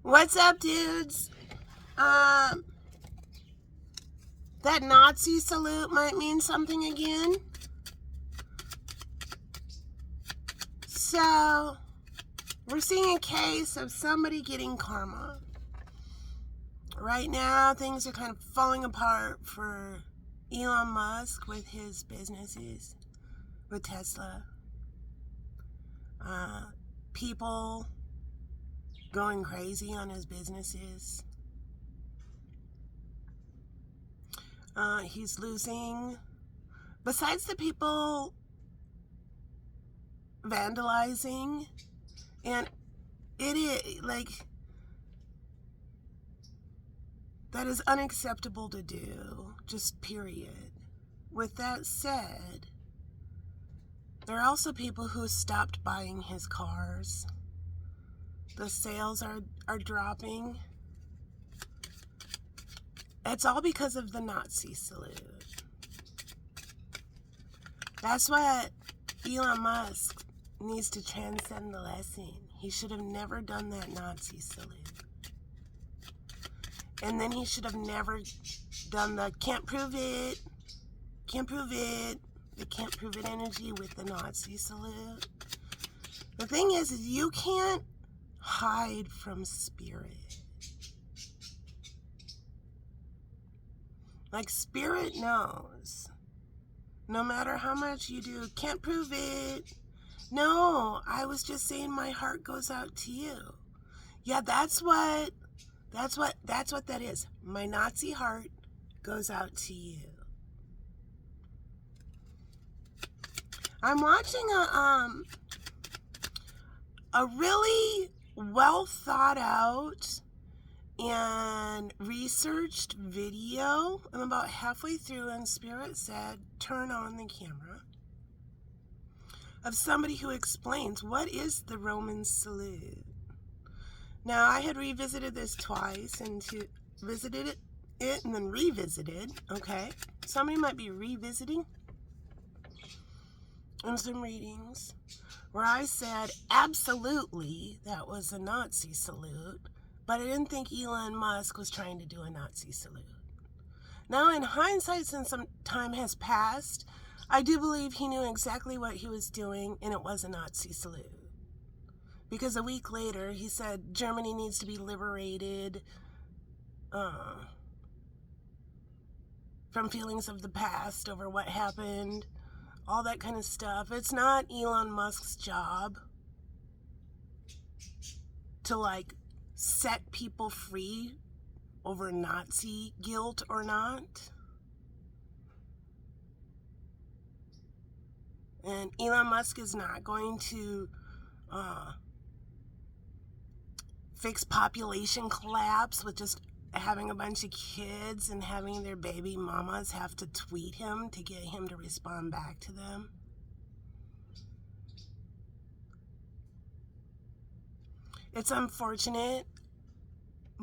What's up, dudes? That Nazi salute might mean something again. So, we're seeing a case of somebody getting karma. Right now, things are kind of falling apart for Elon Musk with his businesses, with Tesla. People going crazy on his businesses. He's losing. Besides the people vandalizing, and it is like that is unacceptable to do, just period. With that said, there are also people who stopped buying his cars. The sales are dropping. It's all because of the Nazi salute. That's what Elon Musk needs to transcend the lesson. He should have never done that Nazi salute. And then he should have never done the can't prove it energy with the Nazi salute. The thing is you can't hide from spirit. Like, spirit knows. No matter how much you do, can't prove it. No, I was just saying my heart goes out to you. Yeah, that's what that is. My Nazi heart goes out to you. I'm watching a really well thought out and researched video. I'm about halfway through, and Spirit said, turn on the camera, of somebody who explains what is the Roman salute. Now, I had revisited this twice, and visited it and then revisited, okay? Somebody might be revisiting in some readings where I said, absolutely, that was a Nazi salute, but I didn't think Elon Musk was trying to do a Nazi salute. Now, in hindsight, since some time has passed, I do believe he knew exactly what he was doing, and it was a Nazi salute. Because a week later, he said Germany needs to be liberated from feelings of the past over what happened, all that kind of stuff. It's not Elon Musk's job to, like, set people free over Nazi guilt or not. And Elon Musk is not going to fix population collapse with just having a bunch of kids and having their baby mamas have to tweet him to get him to respond back to them. It's unfortunate.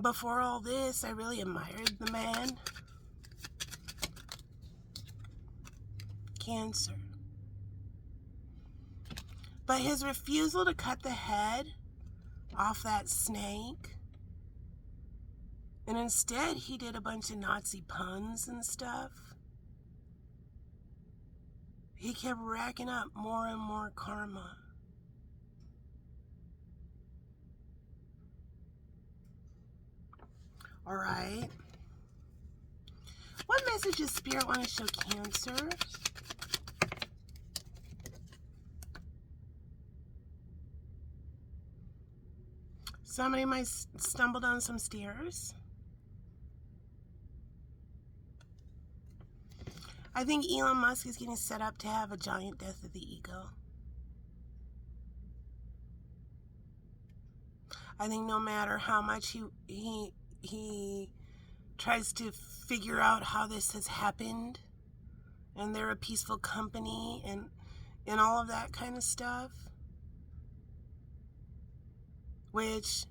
Before all this, I really admired the man. Cancer. But his refusal to cut the head off that snake, and instead he did a bunch of Nazi puns and stuff. He kept racking up more and more karma. All right. What message does Spirit want to show Cancer? Somebody might stumble down some stairs. I think Elon Musk is getting set up to have a giant death of the ego. I think no matter how much he tries to figure out how this has happened, and they're a peaceful company and all of that kind of stuff, which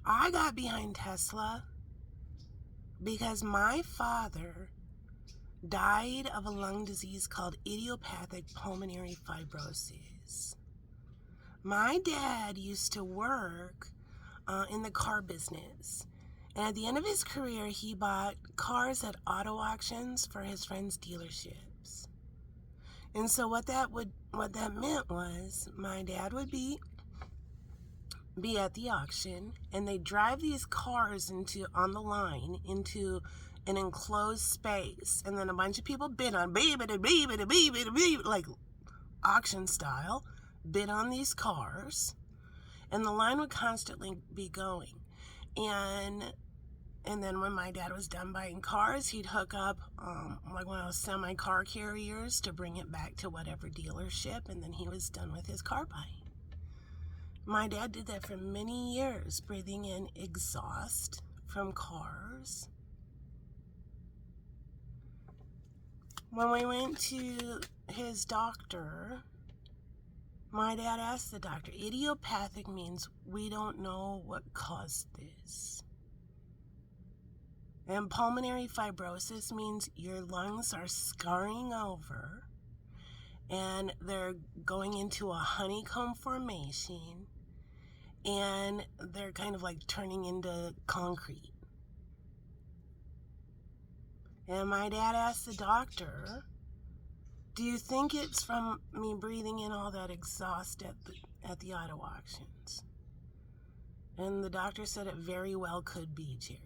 I got behind Tesla because my father died of a lung disease called idiopathic pulmonary fibrosis. My dad used to work in the car business. And at the end of his career, he bought cars at auto auctions for his friends' dealerships. And so what that meant was my dad would be at the auction, and they drive these cars on the line into an enclosed space, and then a bunch of people bid on like auction style, bid on these cars, and the line would constantly be going. And then when my dad was done buying cars, he'd hook up like one of those semi-car carriers to bring it back to whatever dealership, and then he was done with his car buying. My dad did that for many years, breathing in exhaust from cars. When we went to his doctor, my dad asked the doctor, idiopathic means we don't know what caused this. And pulmonary fibrosis means your lungs are scarring over and they're going into a honeycomb formation and they're kind of like turning into concrete. And my dad asked the doctor, do you think it's from me breathing in all that exhaust at the auto auctions? And the doctor said it very well could be, Jerry.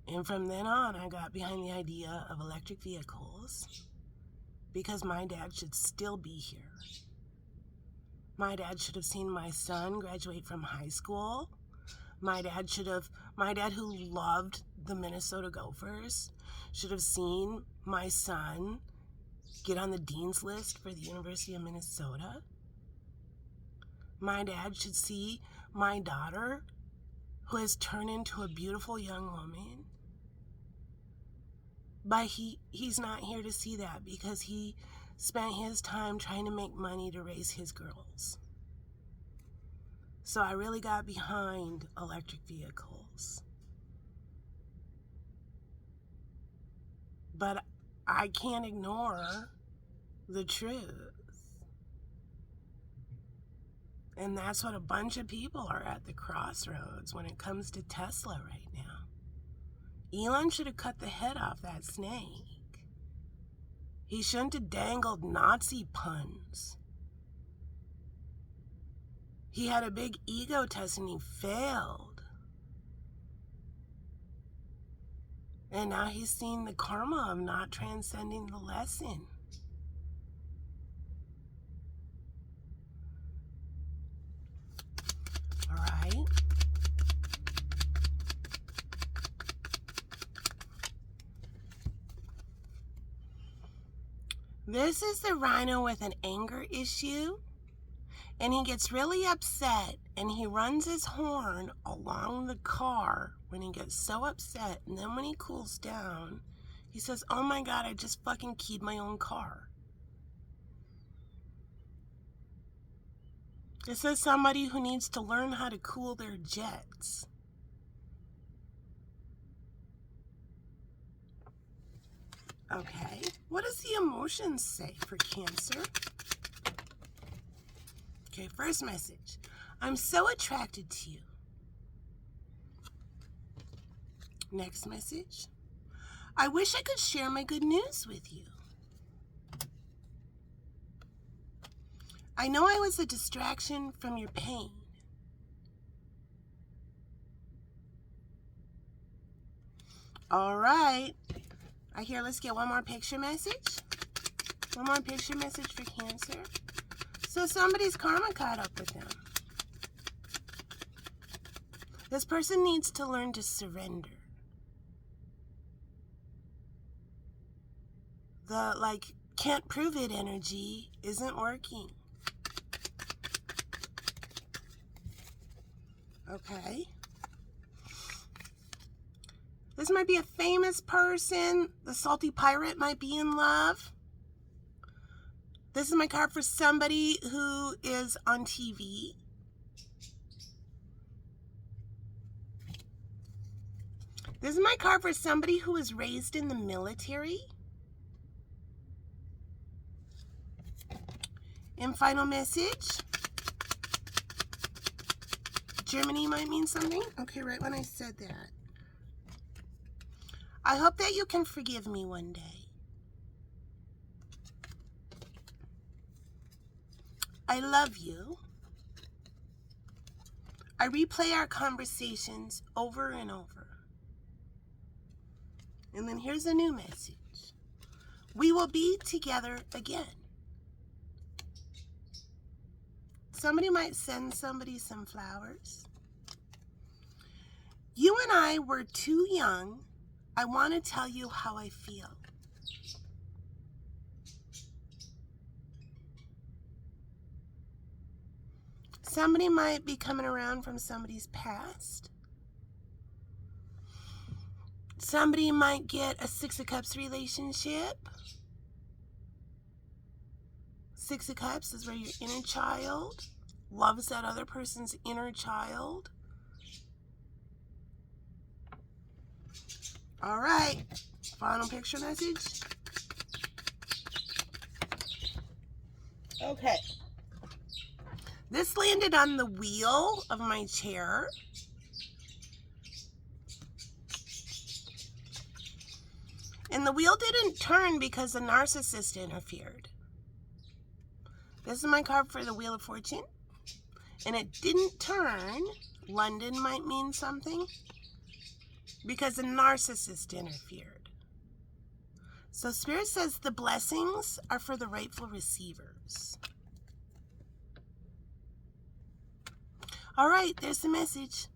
And from then on, I got behind the idea of electric vehicles because my dad should still be here. My dad should have seen my son graduate from high school. My dad who loved the Minnesota Gophers, should have seen my son get on the dean's list for the University of Minnesota. My dad should see my daughter, who has turned into a beautiful young woman. But he's not here to see that because he spent his time trying to make money to raise his girls. So I really got behind electric vehicles. But I can't ignore the truth. And that's what a bunch of people are at the crossroads when it comes to Tesla right now. Elon should have cut the head off that snake. He shouldn't have dangled Nazi puns. He had a big ego test and he failed. And now he's seen the karma of not transcending the lesson. All right. This is the rhino with an anger issue. And he gets really upset and he runs his horn along the car when he gets so upset. And then when he cools down, he says, oh my God, I just fucking keyed my own car. This is somebody who needs to learn how to cool their jets. Okay, what does the emotions say for Cancer? Okay, first message. I'm so attracted to you. Next message. I wish I could share my good news with you. I know I was a distraction from your pain. All right. I hear, let's get one more picture message. One more picture message for Cancer. So somebody's karma caught up with them. This person needs to learn to surrender. The can't prove it energy isn't working. Okay. This might be a famous person. The salty pirate might be in love. This is my card for somebody who is on TV. This is my card for somebody who was raised in the military. And final message. Germany might mean something. Okay, right when I said that. I hope that you can forgive me one day. I love you. I replay our conversations over and over. And then here's a new message. We will be together again. Somebody might send somebody some flowers. You and I were too young. I want to tell you how I feel. Somebody might be coming around from somebody's past. Somebody might get a Six of Cups relationship. Six of Cups is where your inner child loves that other person's inner child. All right, final picture message. Okay. This landed on the wheel of my chair. And the wheel didn't turn because the narcissist interfered. This is my card for the Wheel of Fortune. And it didn't turn. London might mean something. Because the narcissist interfered. So Spirit says the blessings are for the rightful receivers. All right, there's the message.